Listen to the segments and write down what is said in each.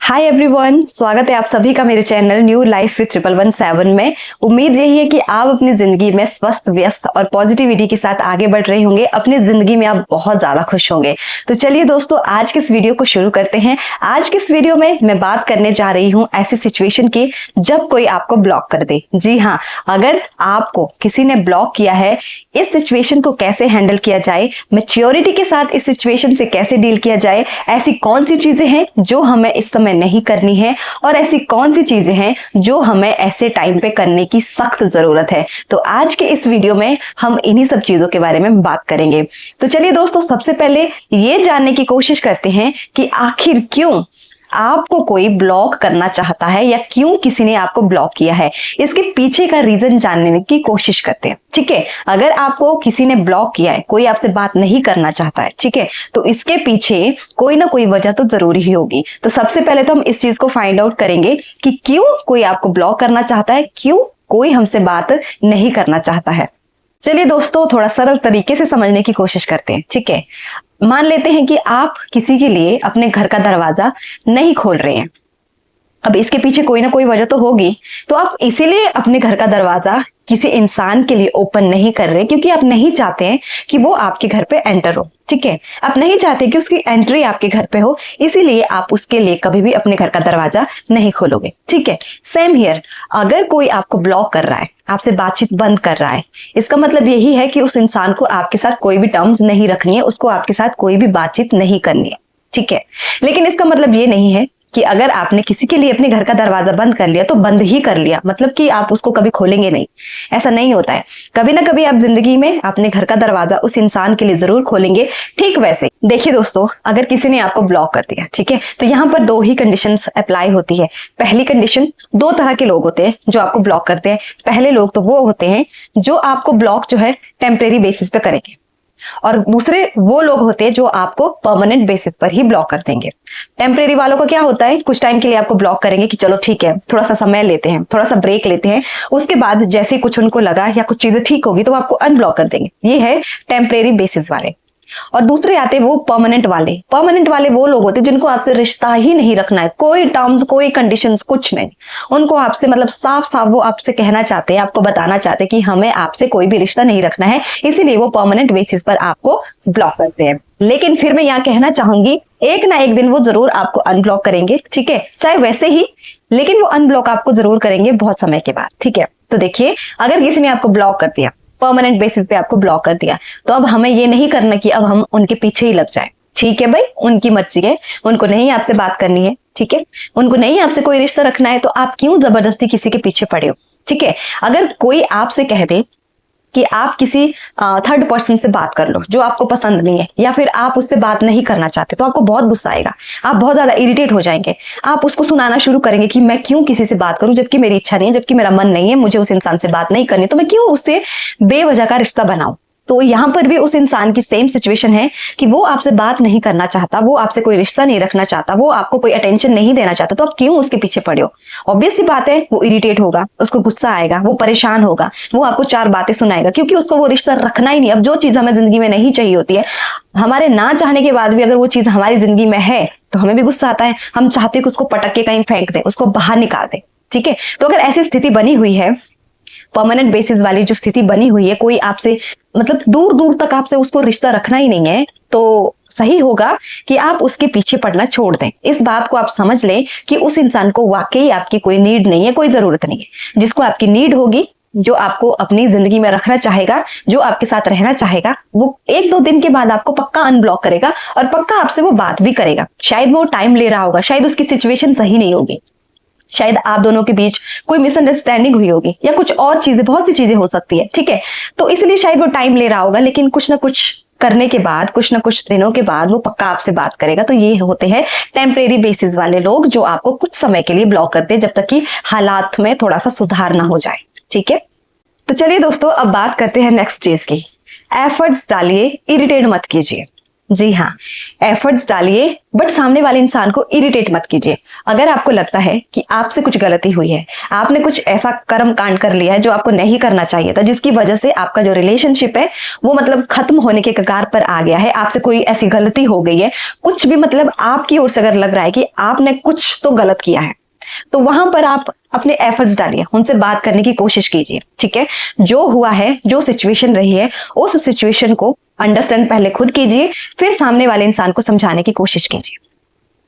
Hi everyone, स्वागत है आप सभी का मेरे चैनल न्यू लाइफ विद 1117 में। उम्मीद यही है कि आप अपनी जिंदगी में स्वस्थ, व्यस्त और पॉजिटिविटी के साथ आगे बढ़ रहे होंगे। अपनी जिंदगी में आप बहुत ज्यादा खुश होंगे। तो चलिए दोस्तों, आज के इस वीडियो को शुरू करते हैं। आज के इस वीडियो में मैं बात करने जा रही हूँ ऐसी सिचुएशन की जब कोई आपको ब्लॉक कर दे। जी हाँ, अगर आपको किसी ने ब्लॉक किया है, इस सिचुएशन को कैसे हैंडल किया जाए, मैच्योरिटी के साथ इस सिचुएशन से कैसे डील किया जाए, ऐसी कौन सी चीजें हैं जो हमें इस समय नहीं करनी है और ऐसी कौन सी चीजें हैं जो हमें ऐसे टाइम पे करने की सख्त जरूरत है। तो आज के इस वीडियो में हम इन्हीं सब चीजों के बारे में बात करेंगे। तो चलिए दोस्तों, सबसे पहले ये जानने की कोशिश करते हैं कि आखिर क्यों आपको कोई ब्लॉक करना चाहता है या क्यों किसी ने आपको ब्लॉक किया है। इसके पीछे का रीजन जानने की कोशिश करते हैं। ठीक है, अगर आपको किसी ने ब्लॉक किया है, कोई आपसे बात नहीं करना चाहता है, ठीक है, तो इसके पीछे कोई ना कोई वजह तो जरूरी ही होगी। तो सबसे पहले तो हम इस चीज को फाइंड आउट करेंगे कि क्यों कोई आपको ब्लॉक करना चाहता है, क्यों कोई हमसे बात नहीं करना चाहता है। चलिए दोस्तों, थोड़ा सरल तरीके से समझने की कोशिश करते हैं। ठीक है, मान लेते हैं कि आप किसी के लिए अपने घर का दरवाजा नहीं खोल रहे हैं। अब इसके पीछे कोई ना कोई वजह तो होगी। तो आप इसीलिए अपने घर का दरवाजा किसी इंसान के लिए ओपन नहीं कर रहे क्योंकि आप नहीं चाहते हैं कि वो आपके घर पे एंटर हो। ठीक है, आप नहीं चाहते कि उसकी एंट्री आपके घर पे हो, इसीलिए आप उसके लिए कभी भी अपने घर का दरवाजा नहीं खोलोगे। ठीक है, सेम हियर, अगर कोई आपको ब्लॉक कर रहा है, आपसे बातचीत बंद कर रहा है, इसका मतलब यही है कि उस इंसान को आपके साथ कोई भी टर्म्स नहीं रखनी है, उसको आपके साथ कोई भी बातचीत नहीं करनी है। ठीक है, लेकिन इसका मतलब ये नहीं है कि अगर आपने किसी के लिए अपने घर का दरवाजा बंद कर लिया तो बंद ही कर लिया, मतलब कि आप उसको कभी खोलेंगे नहीं। ऐसा नहीं होता है। कभी ना कभी आप जिंदगी में अपने घर का दरवाजा उस इंसान के लिए जरूर खोलेंगे। ठीक वैसे देखिए दोस्तों, अगर किसी ने आपको ब्लॉक कर दिया, ठीक है, तो यहाँ पर दो ही कंडीशंस अप्लाई होती है। पहली कंडीशन, दो तरह के लोग होते हैं जो आपको ब्लॉक करते हैं। पहले लोग तो वो होते हैं जो आपको ब्लॉक जो है टेम्परेरी बेसिस पे करेंगे, और दूसरे वो लोग होते हैं जो आपको परमानेंट बेसिस पर ही ब्लॉक कर देंगे। टेम्परेरी वालों का क्या होता है, कुछ टाइम के लिए आपको ब्लॉक करेंगे कि चलो ठीक है, थोड़ा सा समय लेते हैं, थोड़ा सा ब्रेक लेते हैं, उसके बाद जैसे कुछ उनको लगा या कुछ चीजें ठीक होगी तो वो आपको अनब्लॉक कर देंगे। ये है टेम्परेरी बेसिस वाले। और दूसरे आते हैं वो परमानेंट वाले। परमानेंट वाले वो लोग होते हैं जिनको आपसे रिश्ता ही नहीं रखना है, कोई टर्म्स, कोई कंडीशंस, कुछ नहीं। उनको आपसे मतलब साफ साफ वो आपसे कहना चाहते हैं, आपको बताना चाहते हैं कि हमें आपसे कोई भी रिश्ता नहीं रखना है, इसीलिए वो परमानेंट बेसिस पर आपको ब्लॉक करते हैं। लेकिन फिर मैं यहाँ कहना चाहूंगी, एक ना एक दिन वो जरूर आपको अनब्लॉक करेंगे। ठीक है, चाहे वैसे ही, लेकिन वो अनब्लॉक आपको जरूर करेंगे बहुत समय के बाद। ठीक है, तो देखिए, अगर किसी ने आपको ब्लॉक कर दिया, परमानेंट बेसिस पे आपको ब्लॉक कर दिया, तो अब हमें ये नहीं करना कि अब हम उनके पीछे ही लग जाए। ठीक है भाई, उनकी मर्जी है, उनको नहीं आपसे बात करनी है। ठीक है, उनको नहीं आपसे कोई रिश्ता रखना है, तो आप क्यों जबरदस्ती किसी के पीछे पड़े हो। ठीक है, अगर कोई आपसे कह दे कि आप किसी थर्ड पर्सन से बात कर लो जो आपको पसंद नहीं है, या फिर आप उससे बात नहीं करना चाहते, तो आपको बहुत गुस्सा आएगा, आप बहुत ज्यादा इरिटेट हो जाएंगे। आप उसको सुनाना शुरू करेंगे कि मैं क्यों किसी से बात करूं जबकि मेरी इच्छा नहीं है, जबकि मेरा मन नहीं है, मुझे उस इंसान से बात नहीं करनी, तो मैं क्यों उससे बेवजह का रिश्ता बनाऊं। तो यहाँ पर भी उस इंसान की सेम सिचुएशन है कि वो आपसे बात नहीं करना चाहता, वो आपसे कोई रिश्ता नहीं रखना चाहता, वो आपको कोई अटेंशन नहीं देना चाहता, तो आप क्यों उसके पीछे पड़े हो। ऑब्वियस सी बात है, वो इरिटेट होगा, उसको गुस्सा आएगा, वो परेशान होगा, वो आपको चार बातें सुनाएगा, क्योंकि उसको वो रिश्ता रखना ही नहीं। अब जो चीज हमें जिंदगी में नहीं चाहिए होती है, हमारे ना चाहने के बाद भी अगर वो चीज हमारी जिंदगी में है तो हमें भी गुस्सा आता है। हम चाहते हैं कि उसको पटक के कहीं फेंक दे, उसको बाहर निकाल दे। ठीक है, तो अगर ऐसी स्थिति बनी हुई है, परमानेंट बेसिस वाली जो स्थिति बनी हुई है, कोई आपसे मतलब दूर दूर तक आपसे उसको रिश्ता रखना ही नहीं है, तो सही होगा कि आप उसके पीछे पड़ना छोड़ दें। इस बात को आप समझ लें कि उस इंसान को वाकई आपकी कोई नीड नहीं है, कोई जरूरत नहीं है। जिसको आपकी नीड होगी, जो आपको अपनी जिंदगी में रखना चाहेगा, जो आपके साथ रहना चाहेगा, वो एक दो दिन के बाद आपको पक्का अनब्लॉक करेगा और पक्का आपसे वो बात भी करेगा। शायद वो टाइम ले रहा होगा, शायद उसकी सिचुएशन सही नहीं होगी, शायद आप दोनों के बीच कोई मिसअंडरस्टैंडिंग हुई होगी, या कुछ और चीजें, बहुत सी चीजें हो सकती है। ठीक है, तो इसलिए शायद वो टाइम ले रहा होगा, लेकिन कुछ ना कुछ करने के बाद, कुछ ना कुछ दिनों के बाद वो पक्का आपसे बात करेगा। तो ये होते हैं टेम्परेरी बेसिस वाले लोग जो आपको कुछ समय के लिए ब्लॉक करते हैं, जब तक कि हालात में थोड़ा सा सुधार ना हो जाए। ठीक है, तो चलिए दोस्तों, अब बात करते हैं नेक्स्ट चीज की। एफर्ट्स डालिए, इरिटेट मत कीजिए। जी हाँ, एफर्ट्स डालिए, बट सामने वाले इंसान को इरिटेट मत कीजिए। अगर आपको लगता है कि आपसे कुछ गलती हुई है, आपने कुछ ऐसा कर्म कांड कर लिया है जो आपको नहीं करना चाहिए था, जिसकी वजह से आपका जो रिलेशनशिप है वो मतलब खत्म होने के कगार पर आ गया है, आपसे कोई ऐसी गलती हो गई है, कुछ भी मतलब आपकी ओर से अगर लग रहा है कि आपने कुछ तो गलत किया है, तो वहां पर आप अपने एफर्ट्स डालिए, उनसे बात करने की कोशिश कीजिए। ठीक है, जो हुआ है, जो सिचुएशन रही है, उस सिचुएशन को अंडरस्टैंड पहले खुद कीजिए, फिर सामने वाले इंसान को समझाने की कोशिश कीजिए।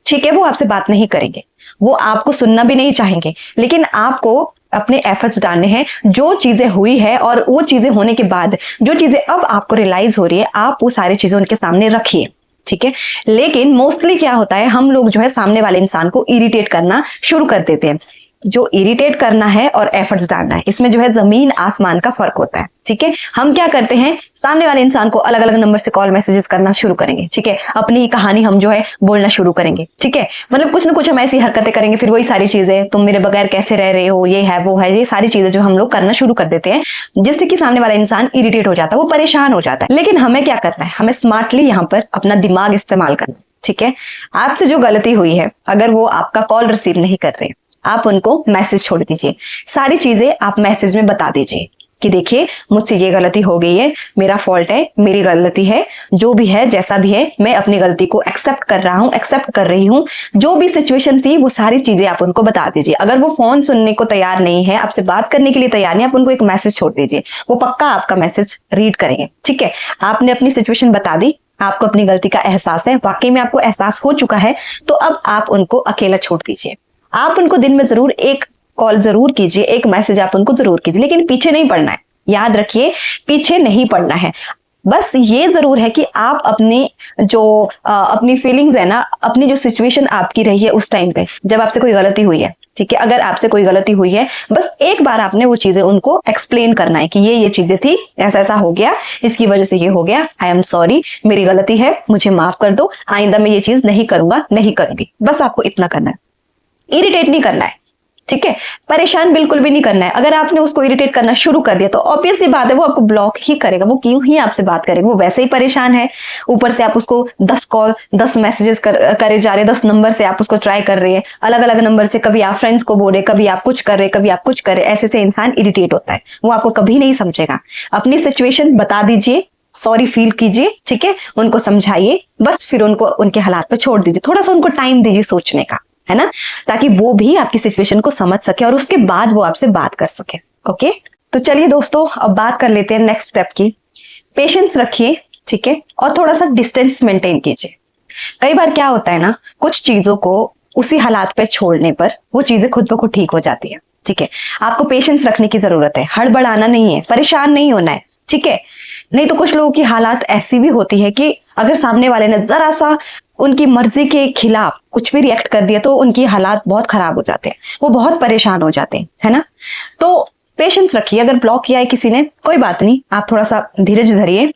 ठीक है, वो आपसे बात नहीं करेंगे, वो आपको सुनना भी नहीं चाहेंगे, लेकिन आपको अपने एफर्ट्स डालने हैं। जो चीजें हुई है और वो चीजें होने के बाद जो चीजें अब आपको रियलाइज हो रही है, आप वो सारी चीजें उनके सामने रखिए। ठीक है, लेकिन मोस्टली क्या होता है, हम लोग जो है सामने वाले इंसान को इरिटेट करना शुरू कर देते हैं। जो इरिटेट करना है और एफर्ट्स डालना है, इसमें जो है जमीन आसमान का फर्क होता है। ठीक है, हम क्या करते हैं, सामने वाले इंसान को अलग अलग नंबर से कॉल मैसेजेस करना शुरू करेंगे। ठीक है, अपनी ही कहानी हम जो है बोलना शुरू करेंगे। ठीक है, मतलब कुछ ना कुछ हम ऐसी हरकतें करेंगे, फिर वही सारी चीजें, तुम मेरे बगैर कैसे रह रहे हो, ये है वो है, ये सारी चीजें जो हम लोग करना शुरू कर देते हैं, जिससे कि सामने वाला इंसान इरिटेट हो जाता है, वो परेशान हो जाता है। लेकिन हमें क्या करना है, हमें स्मार्टली यहाँ पर अपना दिमाग इस्तेमाल करना है। ठीक है, आपसे जो गलती हुई है, अगर वो आपका कॉल रिसीव नहीं कर रहे, आप उनको मैसेज छोड़ दीजिए, सारी चीजें आप मैसेज में बता दीजिए कि देखिए मुझसे ये गलती हो गई है, मेरा फॉल्ट है, मेरी गलती है, जो भी है जैसा भी है, मैं अपनी गलती को एक्सेप्ट कर रहा हूँ, एक्सेप्ट कर रही हूँ। जो भी सिचुएशन थी वो सारी चीजें आप उनको बता दीजिए। अगर वो फोन सुनने को तैयार नहीं है, आपसे बात करने के लिए तैयार नहीं, आप उनको एक मैसेज छोड़ दीजिए, वो पक्का आपका मैसेज रीड करेंगे। ठीक है, आपने अपनी सिचुएशन बता दी, आपको अपनी गलती का एहसास है, वाकई में आपको एहसास हो चुका है, तो अब आप उनको अकेला छोड़ दीजिए। आप उनको दिन में जरूर एक कॉल जरूर कीजिए, एक मैसेज आप उनको जरूर कीजिए, लेकिन पीछे नहीं पड़ना है। याद रखिए, पीछे नहीं पड़ना है। बस ये जरूर है कि आप अपनी जो अपनी फीलिंग्स है ना, अपनी जो सिचुएशन आपकी रही है उस टाइम पे जब आपसे कोई गलती हुई है, ठीक है, अगर आपसे कोई गलती हुई है, बस एक बार आपने वो चीजें उनको एक्सप्लेन करना है कि ये चीजें थी, ऐसा ऐसा हो गया, इसकी वजह से ये हो गया, आई एम सॉरी, मेरी गलती है, मुझे माफ कर दो, आइंदा मैं ये चीज नहीं करूंगा, नहीं करूंगी। बस आपको इतना करना है, इरिटेट नहीं करना है। ठीक है, परेशान बिल्कुल भी नहीं करना है। अगर आपने उसको इरिटेट करना शुरू कर दिया तो ऑब्वियस सी बात है, वो आपको ब्लॉक ही करेगा, वो क्यों ही आपसे बात करेगा, वो वैसे ही परेशान है, ऊपर से आप उसको 10 कॉल 10 मैसेजेस करे जा रहे, 10 नंबर से आप उसको ट्राई कर रहे हैं, अलग अलग नंबर से, कभी आप फ्रेंड्स को बोल रहे, कभी आप कुछ कर रहे, कभी आप कुछ कर रहे, ऐसे से इंसान इरिटेट होता है, वो आपको कभी नहीं समझेगा। अपनी सिचुएशन बता दीजिए, सॉरी फील कीजिए, ठीक है, उनको समझाइए, बस फिर उनको उनके हालात पे छोड़ दीजिए, थोड़ा सा उनको टाइम दीजिए सोचने का, है ना, ताकि वो भी आपकी सिचुएशन को समझ सके और उसके बाद वो आपसे बात कर सके। ओके, तो चलिए दोस्तों, अब बात कर लेते हैं नेक्स्ट स्टेप की। पेशेंस रखिए, ठीक है, और थोड़ा सा डिस्टेंस मेंटेन कीजिए। कई बार क्या होता है ना, कुछ चीजों को उसी हालात पे छोड़ने पर वो चीजें खुद ब खुद ठीक हो जाती है। ठीक है, आपको पेशेंस रखने की जरूरत है, हड़बड़ाना नहीं है, परेशान नहीं होना है। ठीक है, नहीं तो कुछ लोगों की हालात ऐसी भी होती है कि अगर सामने वाले ने जरा सा उनकी मर्जी के खिलाफ कुछ भी रिएक्ट कर दिया तो उनकी हालात बहुत खराब हो जाते हैं, वो बहुत परेशान हो जाते हैं, है ना। तो पेशेंस रखिए, अगर ब्लॉक किया है किसी ने, कोई बात नहीं, आप थोड़ा सा धीरज धरिए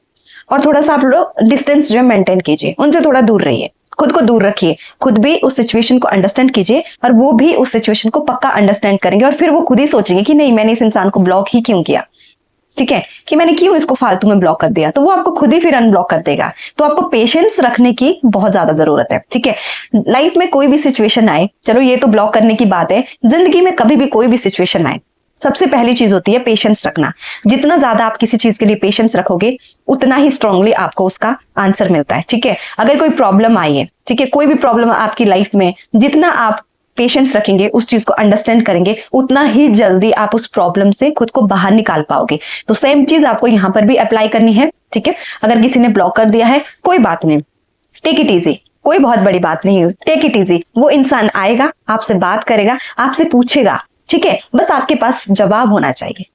और थोड़ा सा आप लोग डिस्टेंस जो है मेंटेन कीजिए, उनसे थोड़ा दूर रहिए, खुद को दूर रखिए, खुद भी उस सिचुएशन को अंडरस्टैंड कीजिए और वो भी उस सिचुएशन को पक्का अंडरस्टैंड करेंगे और फिर वो खुद ही सोचेंगे कि नहीं, मैंने इस इंसान को ब्लॉक ही क्यों किया, ठीक है, कि मैंने क्यों इसको फालतू में ब्लॉक कर दिया, तो वो आपको खुद ही फिर अनब्लॉक कर देगा। तो आपको पेशेंस रखने की बहुत ज्यादा जरूरत है। ठीक है, लाइफ में कोई भी सिचुएशन आए, चलो ये तो ब्लॉक करने की बात है, जिंदगी में कभी भी कोई भी सिचुएशन आए, सबसे पहली चीज होती है पेशेंस रखना। जितना ज्यादा आप किसी चीज के लिए पेशेंस रखोगे, उतना ही स्ट्रांगली आपको उसका आंसर मिलता है। ठीक है, अगर कोई प्रॉब्लम आई है, ठीक है, कोई भी प्रॉब्लम आपकी लाइफ में, जितना आप पेशेंस रखेंगे, उस चीज को अंडरस्टैंड करेंगे, उतना ही जल्दी आप उस प्रॉब्लम से खुद को बाहर निकाल पाओगे। तो सेम चीज आपको यहाँ पर भी अप्लाई करनी है। ठीक है, अगर किसी ने ब्लॉक कर दिया है, कोई बात नहीं, टेक इट इजी, कोई बहुत बड़ी बात नहीं है, टेक इट इजी। वो इंसान आएगा, आपसे बात करेगा, आपसे पूछेगा, ठीक है, बस आपके पास जवाब होना चाहिए,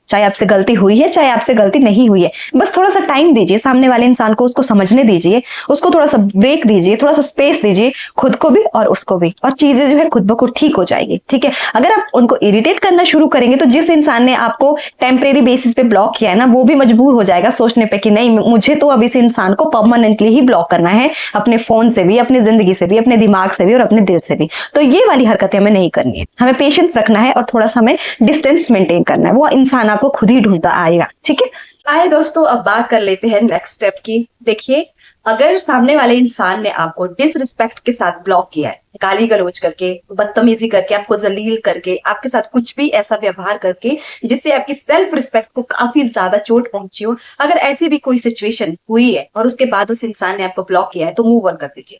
चाहे आपसे गलती हुई है, चाहे आपसे गलती नहीं हुई है, बस थोड़ा सा टाइम दीजिए सामने वाले इंसान को, उसको समझने दीजिए, उसको थोड़ा सा ब्रेक दीजिए, थोड़ा सा स्पेस दीजिए, खुद को भी और उसको भी, और चीजें जो है खुद ब खुद ठीक हो जाएगी। ठीक है, अगर आप उनको इरिटेट करना शुरू करेंगे तो जिस इंसान ने आपको टेम्परेरी बेसिस पे ब्लॉक किया है ना, वो भी मजबूर हो जाएगा सोचने पे कि नहीं, मुझे तो अब इस इंसान को परमानेंटली ही ब्लॉक करना है, अपने फोन से भी, अपनी जिंदगी से भी, अपने दिमाग से भी और अपने दिल से भी। तो ये वाली हरकतें हमें नहीं करनी है, हमें पेशेंस रखना है और थोड़ा सा हमें डिस्टेंस मेंटेन करना है, वो इंसान आपको खुद ही ढूंढता आएगा। ठीक है, आए दोस्तों, अब बात कर लेते हैं नेक्स्ट स्टेप की। देखिए, अगर सामने वाले इंसान ने आपको डिसरिस्पेक्ट के साथ ब्लॉक किया है, गाली गलौज करके, बदतमीजी करके, आपको जलील करके, आपके साथ कुछ भी ऐसा व्यवहार करके जिससे आपकी सेल्फ रिस्पेक्ट को काफी ज्यादा चोट पहुंची हो, अगर ऐसी भी कोई सिचुएशन हुई है और उसके बाद उस इंसान ने आपको ब्लॉक किया है, तो मूव ऑन कर दीजिए।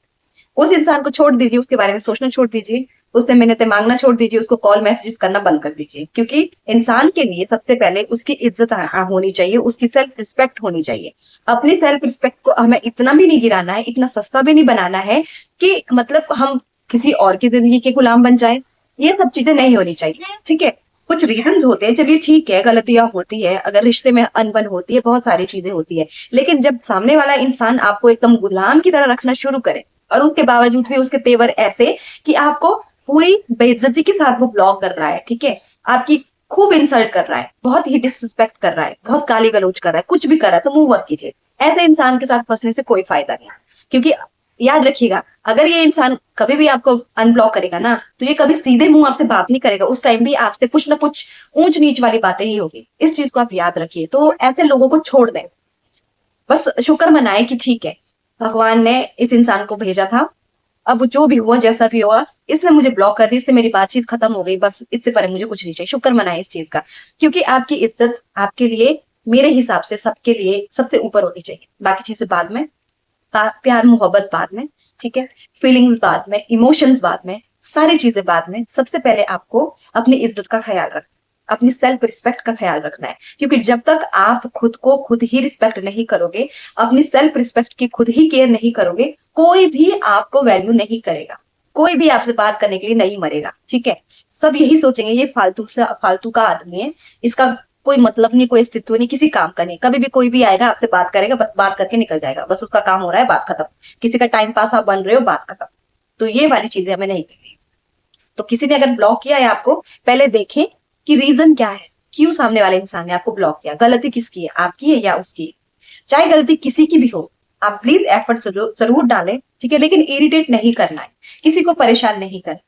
उस इंसान को छोड़ दीजिए, उसके बारे में सोचना छोड़ दीजिए, उससे मिन्नतें मांगना छोड़ दीजिए, उसको कॉल मैसेजेस करना बंद कर दीजिए। क्योंकि इंसान के लिए सबसे पहले उसकी इज्जत होनी चाहिए, उसकी सेल्फ रिस्पेक्ट होनी चाहिए। अपनी सेल्फ रिस्पेक्ट को हमें इतना भी नहीं गिराना है, इतना सस्ता भी नहीं बनाना है कि मतलब हम किसी और की जिंदगी के गुलाम बन जाए। ये सब चीजें नहीं होनी चाहिए, ठीक है। कुछ रीजंस होते हैं, चलिए ठीक है, गलतियां होती है, अगर रिश्ते में अनबन होती है, बहुत सारी चीजें होती है, लेकिन जब सामने वाला इंसान आपको एकदम गुलाम की तरह रखना शुरू करे और उसके बावजूद भी उसके तेवर ऐसे कि आपको पूरी बेइज्जती के साथ वो ब्लॉक कर रहा है, ठीक है, आपकी खूब इंसल्ट कर रहा है, बहुत ही डिसरिस्पेक्ट कर रहा है, बहुत गाली गलौज कर रहा है, कुछ भी कर रहा है, तो मूव ऑन कीजिए। ऐसे इंसान के साथ फंसने से कोई फायदा नहीं। क्योंकि याद रखिएगा, अगर ये इंसान कभी भी आपको अनब्लॉक करेगा ना, तो ये कभी सीधे मुंह आपसे बात नहीं करेगा, उस टाइम भी आपसे कुछ ना कुछ ऊंच नीच वाली बातें ही होगी। इस चीज को आप याद रखिए। तो ऐसे लोगों को छोड़ दें, बस शुक्र मनाए कि ठीक है, भगवान ने इस इंसान को भेजा था, अब जो भी हुआ जैसा भी हुआ, इसने मुझे ब्लॉक कर दी, इससे मेरी बातचीत खत्म हो गई, बस इससे परे मुझे कुछ नहीं चाहिए। शुक्र मनाए इस चीज का, क्योंकि आपकी इज्जत आपके लिए, मेरे हिसाब से सबके लिए सबसे ऊपर होनी चाहिए। बाकी चीजें बाद में, प्यार मोहब्बत बाद में, ठीक है, फीलिंग्स बाद में, इमोशंस बाद में, सारी चीजें बाद में। सबसे पहले आपको अपनी इज्जत का ख्याल रखना, अपनी सेल्फ रिस्पेक्ट का ख्याल रखना है। क्योंकि जब तक आप खुद को खुद ही रिस्पेक्ट नहीं करोगे, अपनी सेल्फ रिस्पेक्ट की खुद ही केयर नहीं करोगे, कोई भी आपको वैल्यू नहीं करेगा, कोई भी आपसे बात करने के लिए नहीं मरेगा, ठीक है। सब यही सोचेंगे ये फालतू का आदमी है, इसका कोई मतलब नहीं, कोई अस्तित्व नहीं, किसी काम का नहीं। कभी भी कोई भी आएगा आपसे बात करेगा, बस बात करके निकल जाएगा, बस उसका काम हो रहा है, बात खत्म। किसी का टाइम पास आप बन रहे हो, बात खत्म। तो ये वाली चीजें हमें नहीं करनी। तो किसी ने अगर ब्लॉक किया है आपको, पहले देखें कि रीजन क्या है, क्यों सामने वाले इंसान ने आपको ब्लॉक किया, गलती किसकी है, आपकी है या उसकी। चाहे गलती किसी की भी हो, आप प्लीज एफर्ट जरूर डालें, ठीक है, लेकिन इरिटेट नहीं करना है, किसी को परेशान नहीं करना।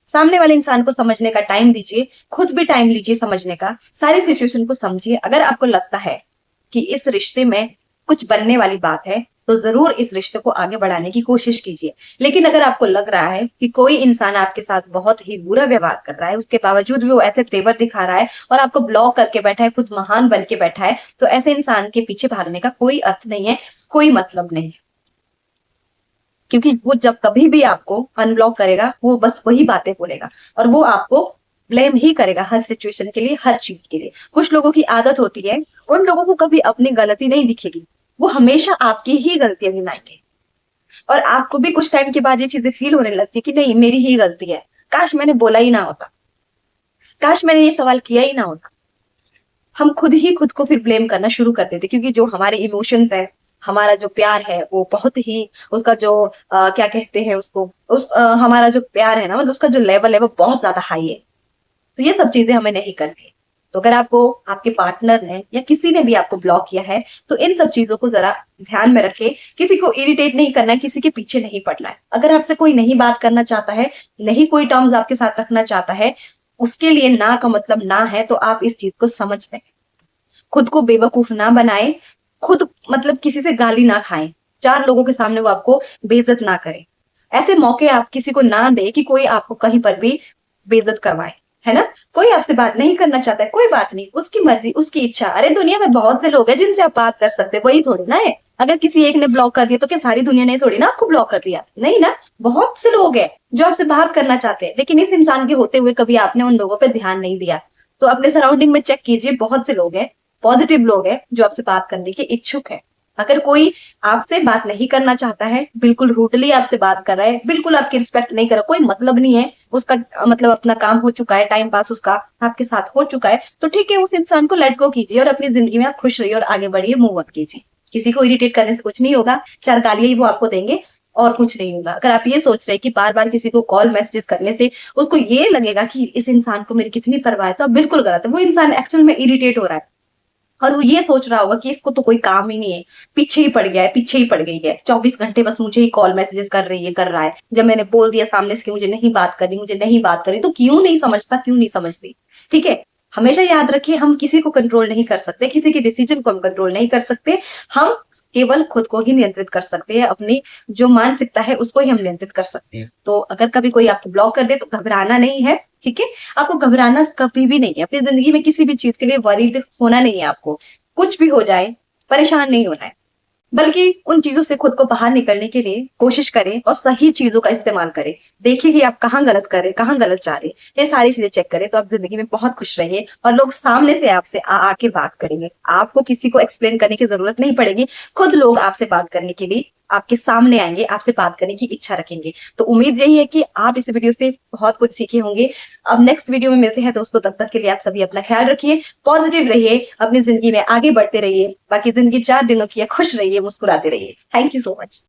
सामने वाले इंसान को समझने का टाइम दीजिए, खुद भी टाइम लीजिए समझने का, सारी सिचुएशन को समझिए। अगर आपको लगता है कि इस रिश्ते में कुछ बनने वाली बात है, तो जरूर इस रिश्ते को आगे बढ़ाने की कोशिश कीजिए। लेकिन अगर आपको लग रहा है कि कोई इंसान आपके साथ बहुत ही बुरा व्यवहार कर रहा है, उसके बावजूद भी वो ऐसे तेवर दिखा रहा है और आपको ब्लॉक करके बैठा है, खुद महान बन के बैठा है, तो ऐसे इंसान के पीछे भागने का कोई अर्थ नहीं है, कोई मतलब नहीं है। क्योंकि वो जब कभी भी आपको अनब्लॉक करेगा, वो बस वही बातें बोलेगा और वो आपको ब्लेम ही करेगा हर सिचुएशन के लिए, हर चीज के लिए। कुछ लोगों की आदत होती है, उन लोगों को कभी अपनी गलती नहीं दिखेगी, वो हमेशा आपकी ही गलतियां गिनाएंगे। और आपको भी कुछ टाइम के बाद ये चीजें फील होने लगती है कि नहीं, मेरी ही गलती है, काश मैंने बोला ही ना होता, काश मैंने ये सवाल किया ही ना होता। हम खुद ही खुद को फिर ब्लेम करना शुरू कर देते, क्योंकि जो हमारे इमोशंस है, हमारा जो प्यार है, वो बहुत ही, उसका जो क्या कहते हैं उसको, हमारा जो प्यार है ना, मतलब उसका जो लेवल है वो बहुत ज्यादा हाई है। तो ये सब चीजें हमें नहीं करनी है। तो अगर आपको आपके पार्टनर ने या किसी ने भी आपको ब्लॉक किया है, तो इन सब चीजों को जरा ध्यान में रखे। किसी को इरिटेट नहीं करना है, किसी के पीछे नहीं पड़ना है। अगर आपसे कोई नहीं बात करना चाहता है, नहीं कोई टर्म्स आपके साथ रखना चाहता है, उसके लिए ना का मतलब ना है, तो आप इस चीज को समझ लें। खुद को बेवकूफ ना बनाए, खुद मतलब किसी से गाली ना खाएं, चार लोगों के सामने वो आपको बेइज्जत ना करे। ऐसे मौके आप किसी को ना दे कि कोई आपको कहीं पर भी बेइज्जत करवाए, है ना। कोई आपसे बात नहीं करना चाहता है, कोई बात नहीं, उसकी मर्जी, उसकी इच्छा। अरे दुनिया में बहुत से लोग हैं जिनसे आप बात कर सकते हैं, वही थोड़ी ना है। अगर किसी एक ने ब्लॉक कर दिया तो क्या सारी दुनिया ने थोड़ी ना आपको ब्लॉक कर दिया, नहीं ना। बहुत से लोग हैं जो आपसे बात करना चाहते हैं, लेकिन इस इंसान के होते हुए कभी आपने उन लोगों पर ध्यान नहीं दिया। तो अपने सराउंडिंग में चेक कीजिए, बहुत से लोग हैं, पॉजिटिव लोग हैं जो आपसे बात करने के इच्छुक है। अगर कोई आपसे बात नहीं करना चाहता है, बिल्कुल रूडली आपसे बात कर रहा है, बिल्कुल आपकी रिस्पेक्ट नहीं कर रहा, कोई मतलब नहीं है, उसका मतलब अपना काम हो चुका है, टाइम पास उसका आपके साथ हो चुका है, तो ठीक है, उस इंसान को लेट गो कीजिए और अपनी जिंदगी में आप खुश रहिए और आगे बढ़िए, मूव ऑन कीजिए। किसी को इरिटेट करने से कुछ नहीं होगा, चार गालियां ही वो आपको देंगे और कुछ नहीं होगा। अगर आप ये सोच रहे हैं कि बार बार किसी को कॉल मैसेजेस करने से उसको ये लगेगा कि इस इंसान को मेरी कितनी परवाह है, तो आप बिल्कुल गलत है। वो इंसान एक्चुअल में इरिटेट हो रहा है और वो ये सोच रहा होगा कि इसको तो कोई काम ही नहीं है, पीछे ही पड़ गया है, पीछे ही पड़ गई है, 24 घंटे बस मुझे ही कॉल मैसेजेस कर रही है, कर रहा है। जब मैंने बोल दिया सामने से कि मुझे नहीं बात करनी, मुझे नहीं बात करनी, तो क्यों नहीं समझता, क्यों नहीं समझती, ठीक है। हमेशा याद रखिए, हम किसी को कंट्रोल नहीं कर सकते, किसी के डिसीजन को हम कंट्रोल नहीं कर सकते। हम केवल खुद को ही नियंत्रित कर सकते हैं, अपनी जो मानसिकता है उसको ही हम नियंत्रित कर सकते हैं। तो अगर कभी कोई आपको ब्लॉक कर दे तो घबराना नहीं है, ठीक है? आपको घबराना कभी भी नहीं है। अपनी जिंदगी में किसी भी चीज के लिए वरीड होना नहीं है आपको। कुछ भी हो जाए, परेशान नहीं होना है, बल्कि उन चीजों से खुद को बाहर निकलने के लिए कोशिश करें और सही चीजों का इस्तेमाल करें। देखिए कि आप कहाँ गलत कर रहे, कहाँ गलत जा रहे, ये सारी चीजें चेक करें, तो आप जिंदगी में बहुत खुश रहिए और लोग सामने से आपसे आके बात करेंगे। आपको किसी को एक्सप्लेन करने की जरूरत नहीं पड़ेगी, खुद लोग आपसे बात करने के लिए आपके सामने आएंगे, आपसे बात करने की इच्छा रखेंगे। तो उम्मीद यही है कि आप इस वीडियो से बहुत कुछ सीखे होंगे। अब नेक्स्ट वीडियो में मिलते हैं दोस्तों, तब तक के लिए आप सभी अपना ख्याल रखिए, पॉजिटिव रहिए, अपनी जिंदगी में आगे बढ़ते रहिए। बाकी जिंदगी 4 दिनों की है, खुश रहिए, मुस्कुराते रहिए। Thank you so much.